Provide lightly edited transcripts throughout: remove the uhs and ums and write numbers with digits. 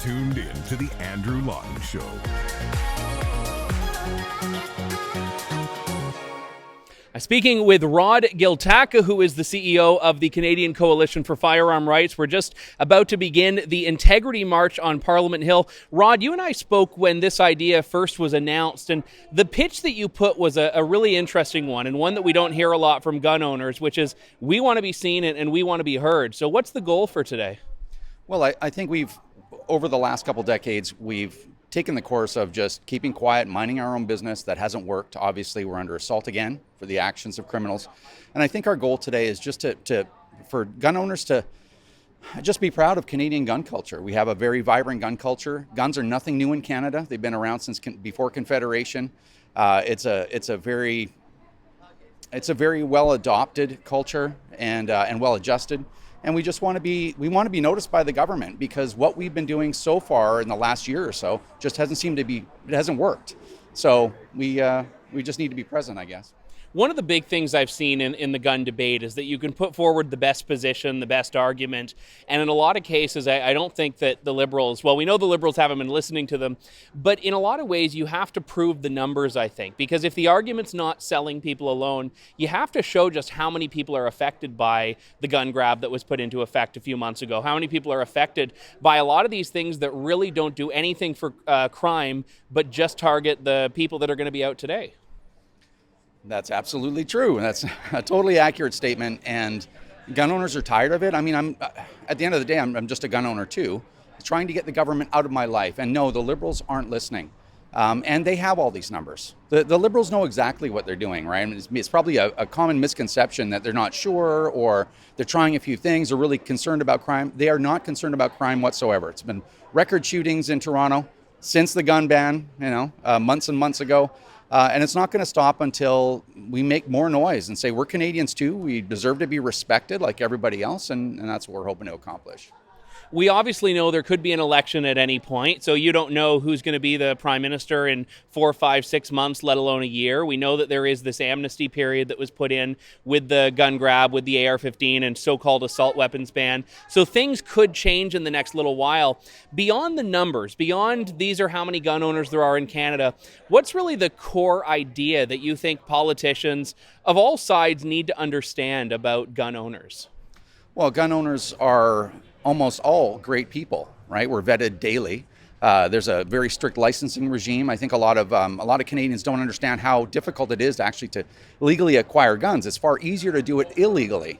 tuned in to The Andrew Lawton Show. Speaking with Rod Giltaca, who is the CEO of the Canadian Coalition for Firearm Rights. We're just about to begin the Integrity March on Parliament Hill. Rod, you and I spoke when this idea first was announced, and the pitch that you put was a really interesting one, and one that we don't hear a lot from gun owners, which is we want to be seen and we want to be heard. So what's the goal for today? Well, I think over the last couple decades, we've taken the course of just keeping quiet, minding our own business. That hasn't worked. Obviously, we're under assault again for the actions of criminals. And I think our goal today is just for gun owners to just be proud of Canadian gun culture. We have a very vibrant gun culture. Guns are nothing new in Canada. They've been around since before Confederation. It's a very well adopted culture and well adjusted. And we just want to be noticed by the government, because what we've been doing so far in the last year or so just it hasn't worked. So we just need to be present, I guess. One of the big things I've seen in the gun debate is that you can put forward the best position, the best argument, and in a lot of cases, I don't think that the Liberals, well, we know the Liberals haven't been listening to them, but in a lot of ways, you have to prove the numbers, I think, because if the argument's not selling people alone, you have to show just how many people are affected by the gun grab that was put into effect a few months ago, how many people are affected by a lot of these things that really don't do anything for crime, but just target the people that are going to be out today. That's absolutely true. That's a totally accurate statement. And gun owners are tired of it. I mean, at the end of the day, I'm just a gun owner too, trying to get the government out of my life. And no, the Liberals aren't listening. And they have all these numbers. The Liberals know exactly what they're doing, right? I mean, it's probably a common misconception that they're not sure, or they're trying a few things, they're really concerned about crime. They are not concerned about crime whatsoever. It's been record shootings in Toronto since the gun ban, months and months ago. And it's not going to stop until we make more noise and say we're Canadians too. We deserve to be respected like everybody else, and that's what we're hoping to accomplish. We obviously know there could be an election at any point, so you don't know who's going to be the prime minister in 4, 5, 6 months, let alone a year. We know that there is this amnesty period that was put in with the gun grab, with the AR-15 and so-called assault weapons ban. So things could change in the next little while. Beyond the numbers, beyond these are how many gun owners there are in Canada, what's really the core idea that you think politicians of all sides need to understand about gun owners? Well, gun owners are almost all great people, right? We're vetted daily. There's a very strict licensing regime. I think a lot of Canadians don't understand how difficult it is to actually to legally acquire guns. It's far easier to do it illegally.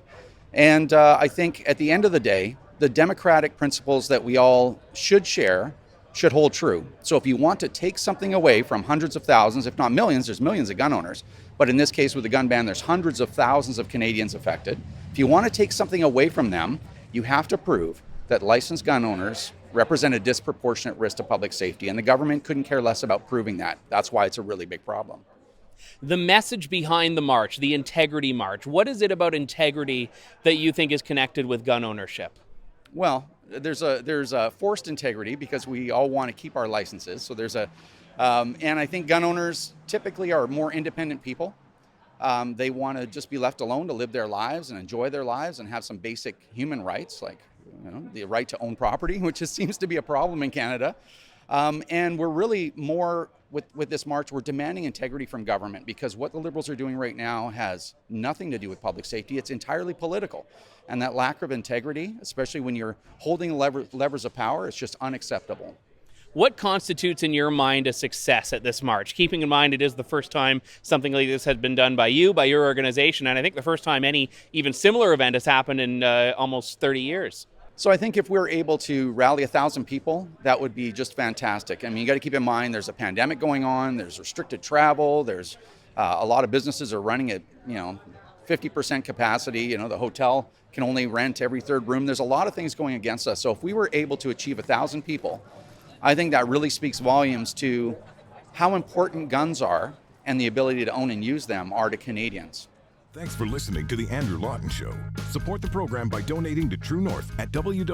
And I think at the end of the day, the democratic principles that we all should share should hold true. So if you want to take something away from hundreds of thousands, if not millions, there's millions of gun owners. But in this case with the gun ban, there's hundreds of thousands of Canadians affected. If you want to take something away from them, you have to prove that licensed gun owners represent a disproportionate risk to public safety, and the government couldn't care less about proving that. That's why it's a really big problem. The message behind the march, the Integrity March, what is it about integrity that you think is connected with gun ownership? Well, there's a forced integrity because we all want to keep our licenses. So and I think gun owners typically are more independent people. They want to just be left alone to live their lives and enjoy their lives and have some basic human rights, like the right to own property, which seems to be a problem in Canada. And we're really more with this march, we're demanding integrity from government, because what the Liberals are doing right now has nothing to do with public safety. It's entirely political. And that lack of integrity, especially when you're holding levers of power, is just unacceptable. What constitutes, in your mind, a success at this march? Keeping in mind it is the first time something like this has been done by you, by your organization, and I think the first time any even similar event has happened in almost 30 years. So I think if we're able to rally 1,000 people, that would be just fantastic. I mean, you got to keep in mind there's a pandemic going on, there's restricted travel, there's a lot of businesses are running at 50% capacity. The hotel can only rent every third room. There's a lot of things going against us. So if we were able to achieve 1,000 people, I think that really speaks volumes to how important guns are and the ability to own and use them are to Canadians. Thanks for listening to The Andrew Lawton Show. Support the program by donating to True North at www.tnc.news.